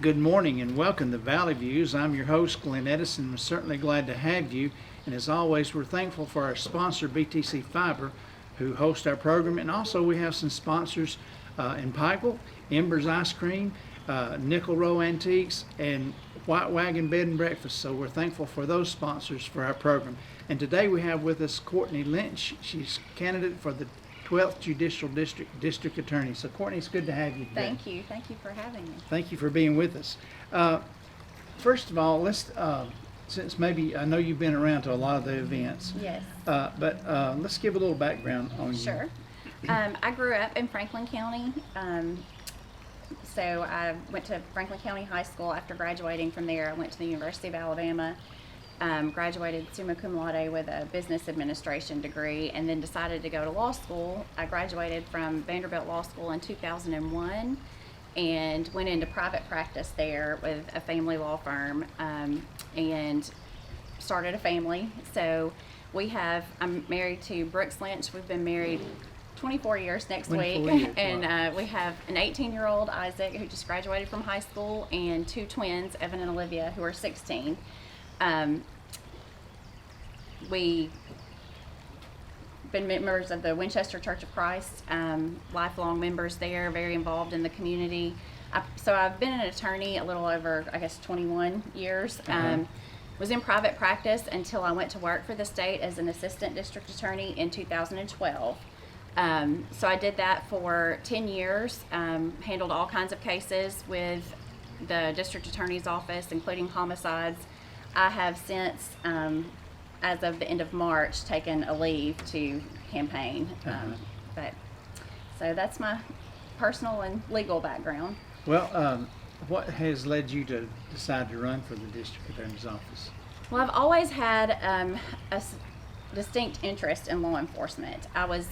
Good morning and welcome to Valley Views. I'm your host, Glenn Edison. We're certainly glad to have you. And as always, we're thankful for our sponsor, BTC Fiber, who host our program. And also we have some sponsors in Pikeville, Embers Ice Cream, Nickel Row Antiques, and White Wagon Bed and Breakfast. So we're thankful for those sponsors for our program. And today we have with us Courtney Lynch. She's candidate for the 12th Judicial District Attorney. So Courtney, it's good to have you today. Thank you for having me. Thank you for being with us. First of all, since maybe I know you've been around to a lot of the events. Yes. But let's give a little background on you. Sure. I grew up in Franklin County. So I went to Franklin County High School. After graduating from there, I went to the University of Alabama. Graduated summa cum laude with a business administration degree, and then decided to go to law school. I graduated from Vanderbilt Law School in 2001 and went into private practice there with a family law firm, and started a family. So I'm married to Brooks Lynch. We've been married 24 years next 24 week. years, And wow. we have an 18-year-old Isaac who just graduated from high school, and two twins, Evan and Olivia, who are 16. We've been members of the Winchester Church of Christ, lifelong members there, very involved in the community. So I've been an attorney a little over, 21 years. Was in private practice until I went to work for the state as an assistant district attorney in 2012. So I did that for 10 years, handled all kinds of cases with the district attorney's office, including homicides. I have since, as of the end of March, taken a leave to campaign. So that's my personal and legal background. Well, what has led you to decide to run for the district attorney's office? Well, I've always had distinct interest in law enforcement. I was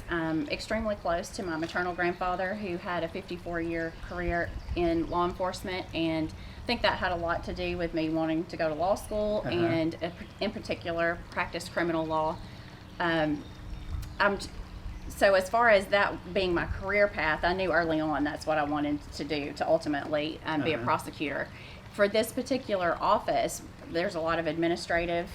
extremely close to my maternal grandfather, who had a 54-year career in law enforcement, and I think that had a lot to do with me wanting to go to law school and in particular practice criminal law. So as far as that being my career path, I knew early on that's what I wanted to do, to ultimately be a prosecutor. For this particular office, there's a lot of administrative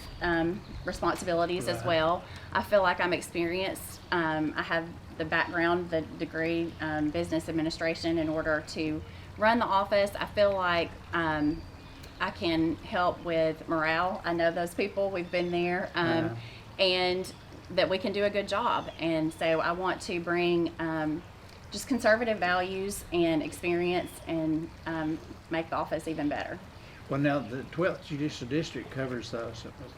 responsibilities as well. I feel like I'm experienced. I have the background, the degree, business administration in order to run the office. I feel like I can help with morale. I know those people. We've been there. And that we can do a good job. And so I want to bring just conservative values and experience and make the office even better. Well, now the 12th Judicial District covers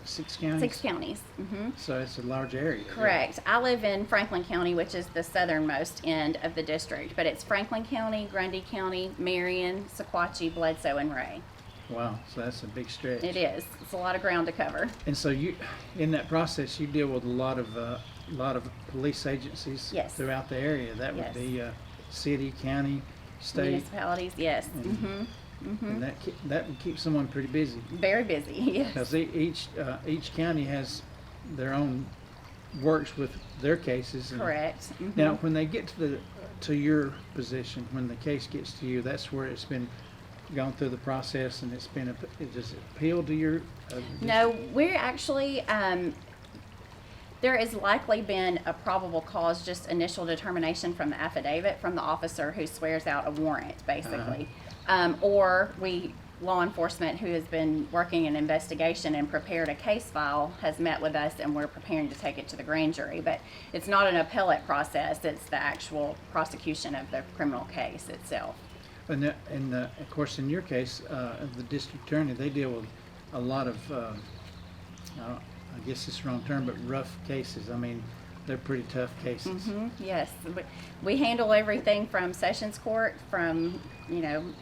6 counties? 6 counties. So it's a large area. Correct. I live in Franklin County, which is the southernmost end of the district, but it's Franklin County, Grundy County, Marion, Sequatchie, Bledsoe, and Ray. Wow, so that's a big stretch. It is. It's a lot of ground to cover. And so you, in that process, you deal with a lot of police agencies throughout the area. That would be city, county, state. Municipalities, yes. And that would keep someone pretty busy. Very busy, yes. Because each county has their own works with their cases. Correct. Now, when they get to your position, when the case gets to you, that's where it's been gone through the process, and it's been does it appeal to your? No, we're actually. There has likely been a probable cause, just initial determination from the affidavit from the officer who swears out a warrant, basically. Or law enforcement who has been working an investigation and prepared a case file has met with us, and we're preparing to take it to the grand jury. But it's not an appellate process, it's the actual prosecution of the criminal case itself. And of course, in your case, the district attorney, they deal with a lot of, I guess it's the wrong term, but rough cases. I mean, they're pretty tough cases. Yes, we handle everything from sessions court, from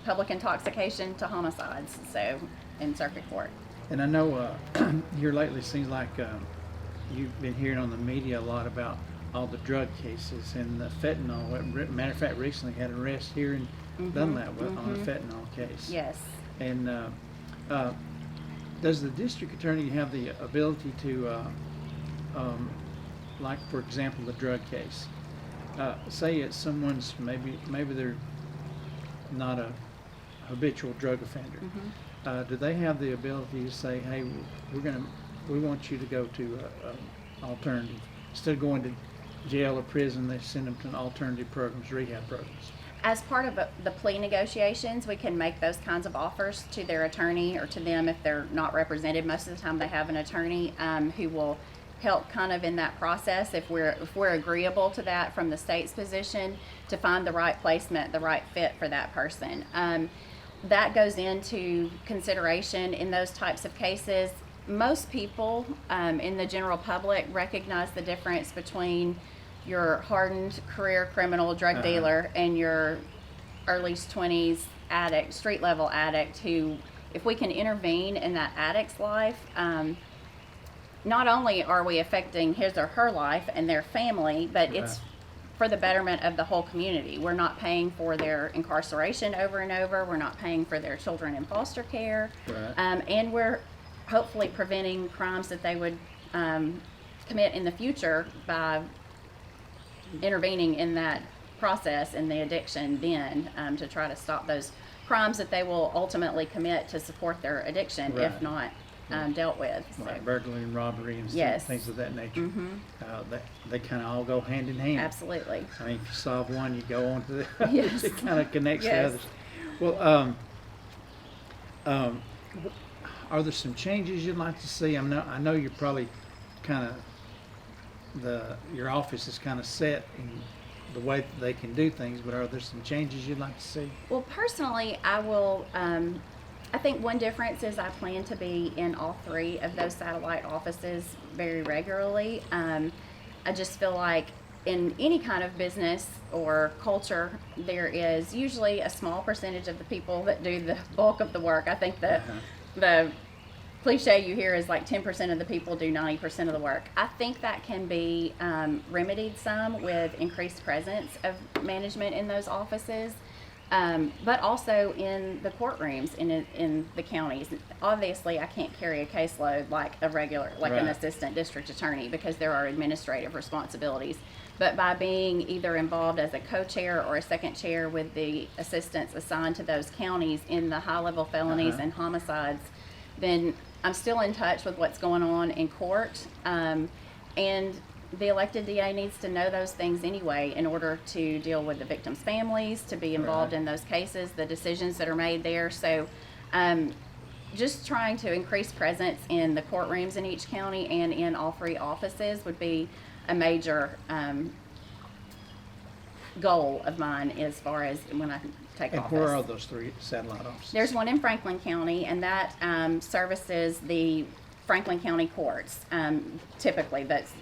public intoxication to homicides. So in circuit court. And I know here lately seems like you've been hearing on the media a lot about all the drug cases and the fentanyl. Matter of fact, recently had an arrest here in Dunlap on a fentanyl case. Yes. And does the district attorney have the ability to, like for example, the drug case? Say it's someone's maybe they're not a habitual drug offender. Do they have the ability to say, hey, we want you to go to alternative, instead of going to jail or prison, they send them to alternative programs, rehab programs? As part of the plea negotiations, we can make those kinds of offers to their attorney or to them if they're not represented. Most of the time they have an attorney who will help kind of in that process if we're agreeable to that from the state's position, to find the right placement, the right fit for that person. That goes into consideration in those types of cases. Most people in the general public recognize the difference between your hardened career criminal drug dealer and your early 20s addict, street level addict, who, if we can intervene in that addict's life, not only are we affecting his or her life and their family, but it's for the betterment of the whole community. We're not paying for their incarceration over and over. We're not paying for their children in foster care. And we're hopefully preventing crimes that they would commit in the future by intervening in that process and the addiction then, to try to stop those crimes that they will ultimately commit to support their addiction if not dealt with. Like burglary and robbery and things of that nature. They kind of all go hand in hand. Absolutely. I mean, if you solve one, you go on to the Yes. it kind of connects the others. Well, are there some changes you'd like to see? I know you're probably kind of your office is kind of set in the way that they can do things, but are there some changes you'd like to see? Well, personally, I will. I think one difference is I plan to be in all 3 of those satellite offices very regularly. I just feel like in any kind of business or culture, there is usually a small percentage of the people that do the bulk of the work. I think the cliche you hear is like 10% of the people do 90% of the work. I think that can be remedied some with increased presence of management in those offices, but also in the courtrooms in the counties. Obviously, I can't carry a caseload like a regular, like an assistant district attorney, because there are administrative responsibilities. But by being either involved as a co-chair or a second chair with the assistants assigned to those counties in the high-level felonies and homicides, then I'm still in touch with what's going on in court, and the elected DA needs to know those things anyway in order to deal with the victims' families, to be involved in those cases, the decisions that are made there. So just trying to increase presence in the courtrooms in each county and in all 3 offices would be a major goal of mine as far as when I take office. And where are those 3 satellite offices? There's one in Franklin County, and that services the Franklin County courts. Typically, that's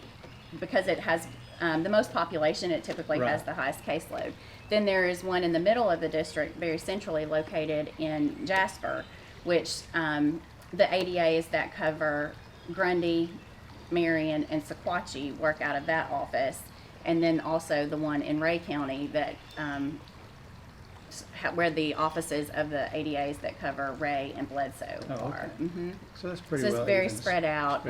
because it has the most population. It typically has the highest caseload. Then there is one in the middle of the district, very centrally located in Jasper, which the ADAs that cover Grundy, Marion, and Sequatchie work out of that office. And then also the one in Ray County that where the offices of the ADAs that cover Ray and Bledsoe are. So that's pretty So well it's very even. spread out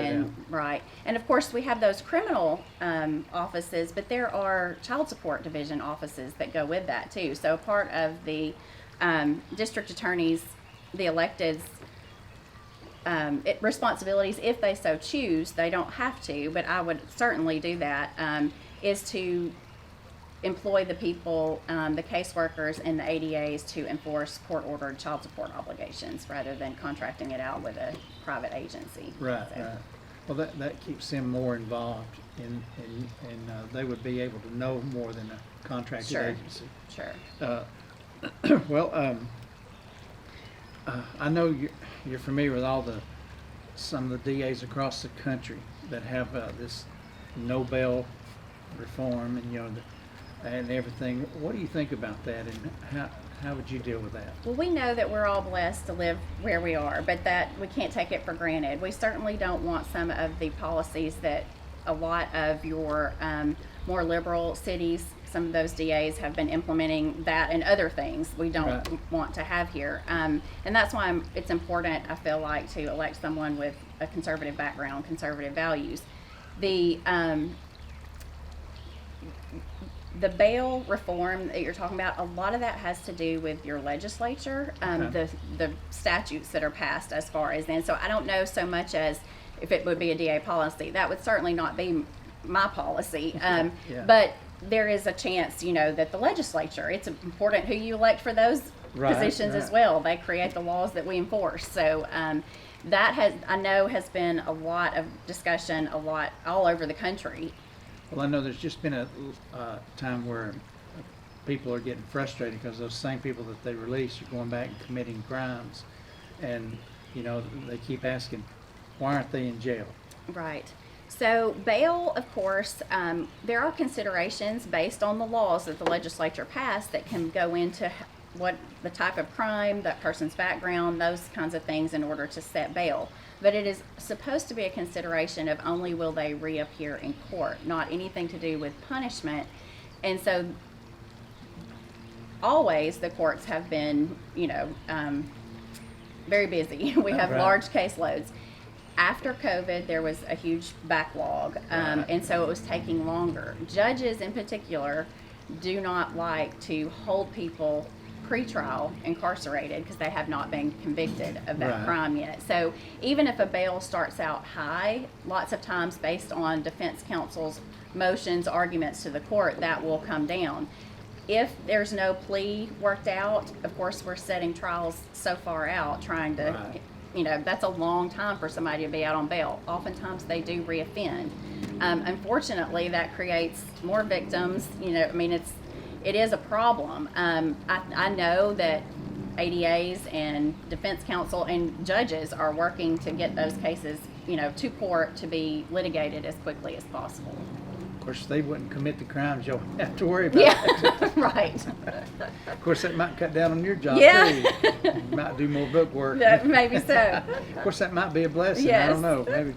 right. And of course we have those criminal offices, but there are child support division offices that go with that too. So part of the district attorneys, the electeds, responsibilities, if they so choose, they don't have to, but I would certainly do that, is to employ the people, the caseworkers and the ADAs to enforce court-ordered child support obligations rather than contracting it out with a private agency. Right. Well, that keeps them more involved and they would be able to know more than a contracted agency. Sure. Well, I know you're familiar with some of the DAs across the country that have this no-bail reform and everything. What do you think about that, and how would you deal with that? Well, we know that we're all blessed to live where we are, but that we can't take it for granted. We certainly don't want some of the policies that a lot of your more liberal cities, some of those DAs have been implementing that and other things we don't want to have here. And that's why it's important, I feel like, to elect someone with a conservative background, the bail reform that you're talking about, a lot of that has to do with your legislature, the statutes that are passed as far as then. So I don't know so much as if it would be a DA policy. That would certainly not be my policy. But there is a chance, that the legislature, it's important who you elect for those positions as well. They create the laws that we enforce. So that has been a lot of discussion, all over the country. Well, I know there's just been a time where people are getting frustrated because those same people that they release are going back and committing crimes. And, they keep asking, why aren't they in jail? Right. So bail, of course, there are considerations based on the laws that the legislature passed that can go into what the type of crime, that person's background, those kinds of things in order to set bail. But it is supposed to be a consideration of only will they reappear in court, not anything to do with punishment. And so always the courts have been, very busy. We have large caseloads. After COVID, there was a huge backlog, and so it was taking longer. Judges in particular do not like to hold people pretrial incarcerated because they have not been convicted of that crime yet. So even if a bail starts out high, lots of times based on defense counsel's motions, arguments to the court, that will come down. If there's no plea worked out, of course we're setting trials so far out trying to, that's a long time for somebody to be out on bail. Oftentimes they do reoffend. Unfortunately, that creates more victims. It is a problem. I know that ADAs and defense counsel and judges are working to get those cases, to court to be litigated as quickly as possible. Of course, if they wouldn't commit the crimes, you'll have to worry about it. Right. Of course, that might cut down on your job, too. You might do more book work. Maybe so. Of course, that might be a blessing. Yes. I don't know. Maybe.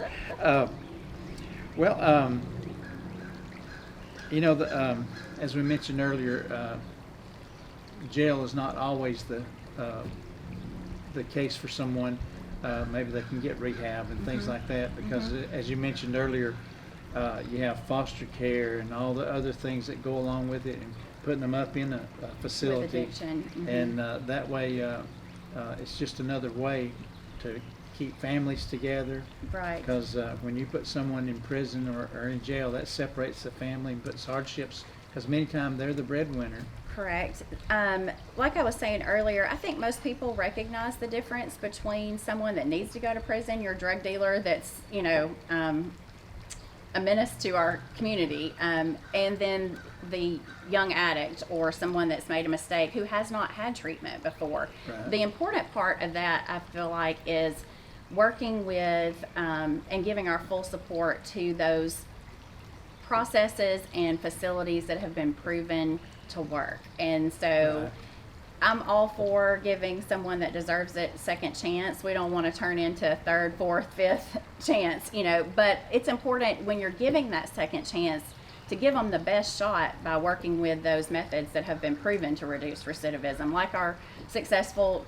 As we mentioned earlier, jail is not always the case for someone. Maybe they can get rehab and things like that because, as you mentioned earlier, you have foster care and all the other things that go along with it, and putting them up in a facility. With addiction. And that way, it's just another way to keep families together. Right. Because when you put someone in prison or in jail, that separates the family and puts hardships, because many times they're the breadwinner. Correct. Like I was saying earlier, I think most people recognize the difference between someone that needs to go to prison, your drug dealer that's, a menace to our community, and then the young addict or someone that's made a mistake who has not had treatment before. Right. The important part of that, I feel like, is working with and giving our full support to those processes and facilities that have been proven to work. And so I'm all for giving someone that deserves it second chance. We don't want to turn into a third, fourth, fifth chance, but it's important when you're giving that second chance to give them the best shot by working with those methods that have been proven to reduce recidivism, like our successful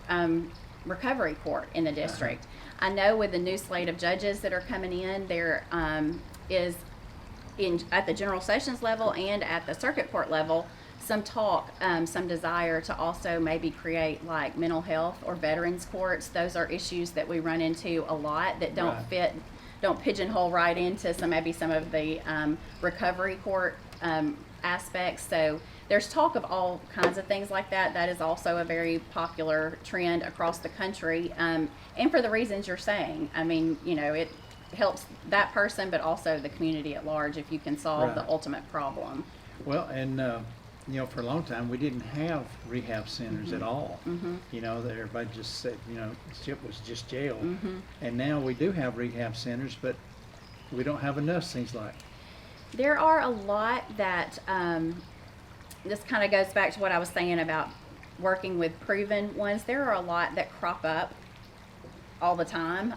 recovery court in the district. I know with the new slate of judges that are coming in, there is at the general sessions level and at the circuit court level some talk, some desire to also maybe create like mental health or veterans courts. Those are issues that we run into a lot that don't pigeonhole right into some of the recovery court aspects. So there's talk of all kinds of things like that. That is also a very popular trend across the country, and for the reasons you're saying. It helps that person, but also the community at large if you can solve the ultimate problem. Well, and for a long time we didn't have rehab centers at all. That everybody just said, it was just jail. And now we do have rehab centers, but we don't have enough, seems like. There are a lot that, this kind of goes back to what I was saying about working with proven ones. There are a lot that crop up all the time.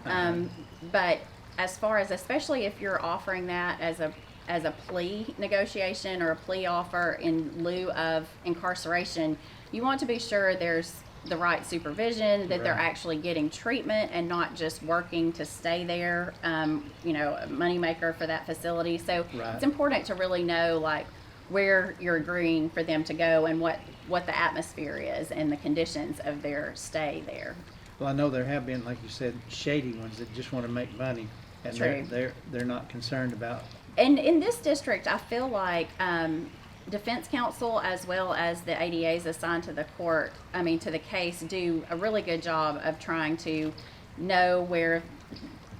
But as far as, especially if you're offering that as a plea negotiation or a plea offer in lieu of incarceration, you want to be sure there's the right supervision, that they're actually getting treatment and not just working to stay there, a moneymaker for that facility. So it's important to really know, like, where you're agreeing for them to go and what the atmosphere is and the conditions of their stay there. Well, I know there have been, like you said, shady ones that just want to make money, and True. they're not concerned about. And in this district, I feel like defense counsel as well as the ADAs assigned to the court, to the case, do a really good job of trying to know where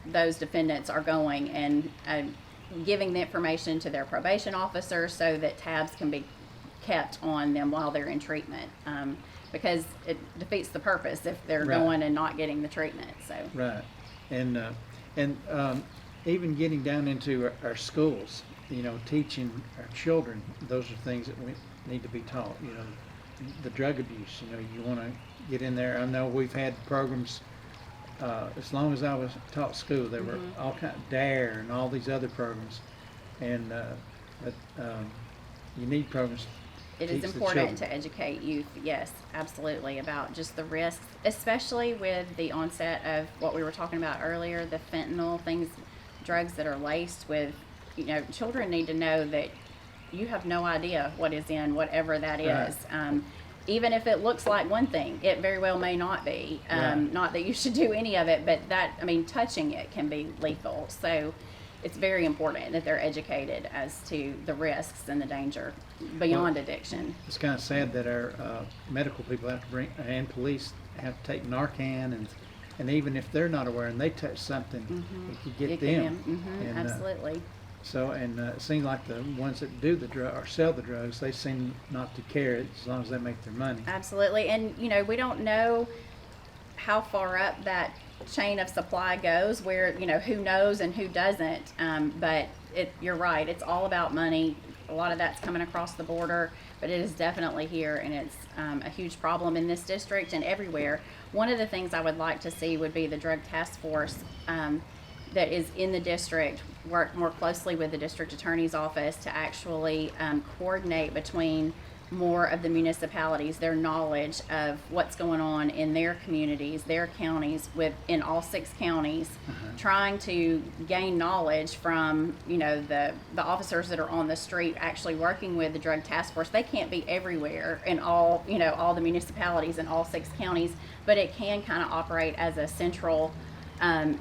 those defendants are going and giving the information to their probation officer so that tabs can be kept on them while they're in treatment. Because it defeats the purpose if they're Right. going and not getting the treatment. So Right, and even getting down into our schools, teaching our children, those are things that we need to be taught. The drug abuse. You want to get in there. I know we've had programs. As long as I was taught school, there were all kind of DARE and all these other programs, and but you need programs. it is important to educate youth, yes, absolutely, about just the risks, especially with the onset of what we were talking about earlier, the fentanyl drugs that are laced with, children need to know that you have no idea what is in whatever that is. Even if it looks like one thing, it very well may not be. Not that you should do any of it, but touching it can be lethal. So it's very important that they're educated as to the risks and the danger beyond addiction. It's kind of sad that our medical people have to and police have to take Narcan, and even if they're not aware and they touch something, it could get them. And, absolutely. It seems like the ones that do the drug or sell the drugs, they seem not to care it as long as they make their money. Absolutely. And, we don't know how far up that chain of supply goes, where, who knows and who doesn't. But you're right. It's all about money. A lot of that's coming across the border, but it is definitely here, and it's a huge problem in this district and everywhere. One of the things I would like to see would be the drug task force that is in the district work more closely with the district attorney's office to actually coordinate between more of the municipalities, their knowledge of what's going on in their communities, their counties, in all 6 counties, trying to gain knowledge from, the officers that are on the street actually working with the drug task force. They can't be everywhere in all the municipalities in all 6 counties, but it can kind of operate as a central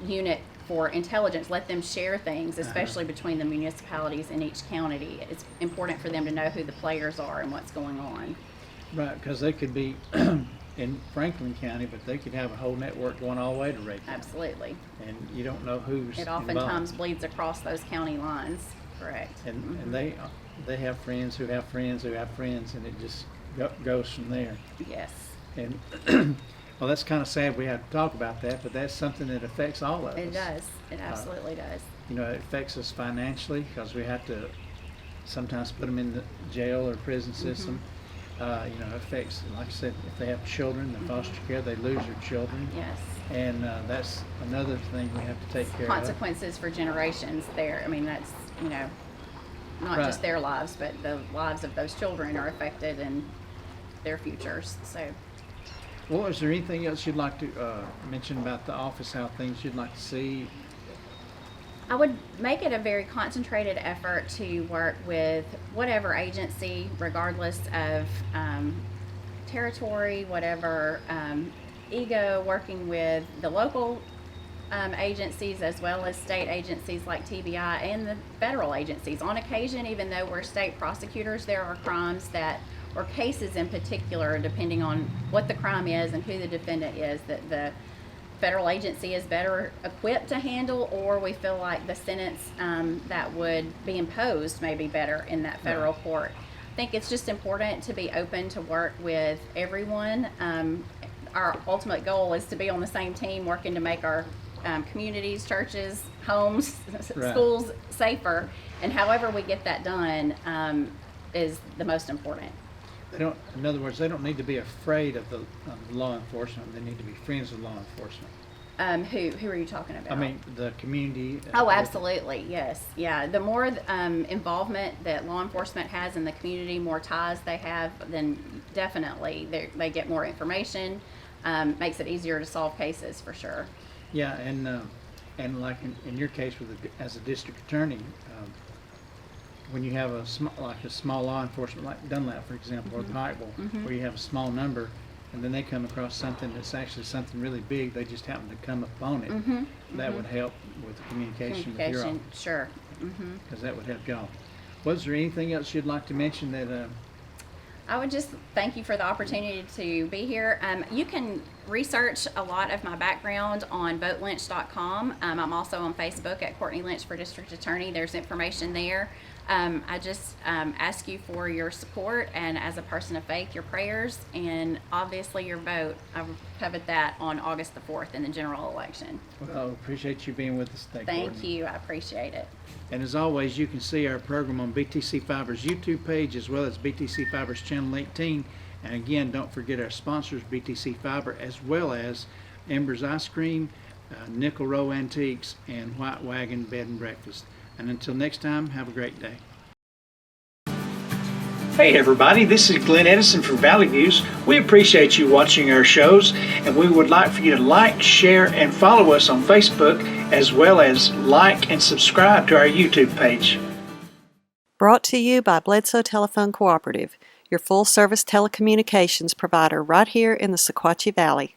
unit for intelligence. Let them share things, especially between the municipalities in each county. It's important for them to know who the players are and what's going on. Right, because they could be in Franklin County, but they could have a whole network going all the way to Ray County. Absolutely. And you don't know who's It oftentimes bleeds across those county lines. Correct. And they have friends who have friends who have friends, and it just goes from there. Yes. And well, that's kind of sad we have to talk about that, but that's something that affects all of us. It does. It absolutely does. It affects us financially because we have to sometimes put them in the jail or prison system. It affects, like I said, if they have children, the foster care, they lose their children. Yes. And that's another thing we have to take care of. Consequences for generations there. That's, not Right. just their lives, but the lives of those children are affected and their futures. So. Well, is there anything else you'd like to mention about the office, how things you'd like to see? I would make it a very concentrated effort to work with whatever agency, regardless of territory, whatever ego, working with the local agencies as well as state agencies like TBI and the federal agencies. On occasion, even though we're state prosecutors, there are crimes or cases in particular, depending on what the crime is and who the defendant is, that the federal agency is better equipped to handle, or we feel like the sentence that would be imposed may be better in that federal court. I think it's just important to be open to work with everyone. Our ultimate goal is to be on the same team, working to make our communities, churches, homes, schools safer, and however we get that done is the most important. In other words, they don't need to be afraid of the law enforcement. They need to be friends with law enforcement. Who are you talking about? The community. Oh, absolutely, yes. Yeah, the more involvement that law enforcement has in the community, more ties they have, then definitely they get more information, makes it easier to solve cases for sure. Yeah, and like in your case as a district attorney, when you have like a small law enforcement, like Dunlap, for example, or Pikeville, where you have a small number, and then they come across something that's actually something really big, they just happen to come upon it. That would help with the communication with your office. Sure. Because that would help y'all. Was there anything else you'd like to mention that? I would just thank you for the opportunity to be here. You can research a lot of my background on votelynch.com. I'm also on Facebook at Courtney Lynch for District Attorney. There's information there. I just ask you for your support, and as a person of faith, your prayers, and obviously your vote. I covered that on August the 4th in the general election. Well, appreciate you being with us today, Thank Courtney. you. I appreciate it. And as always, you can see our program on BTC Fiber's YouTube page as well as BTC Fiber's Channel 18. And again, don't forget our sponsors, BTC Fiber, as well as Ember's Ice Cream, Nickel Row Antiques, and White Wagon Bed and Breakfast. And until next time, have a great day. Hey everybody, this is Glenn Edison from Valley Views. We appreciate you watching our shows, and we would like for you to like, share, and follow us on Facebook, as well as like and subscribe to our YouTube page. Brought to you by Bledsoe Telephone Cooperative, your full-service telecommunications provider right here in the Sequatchie Valley.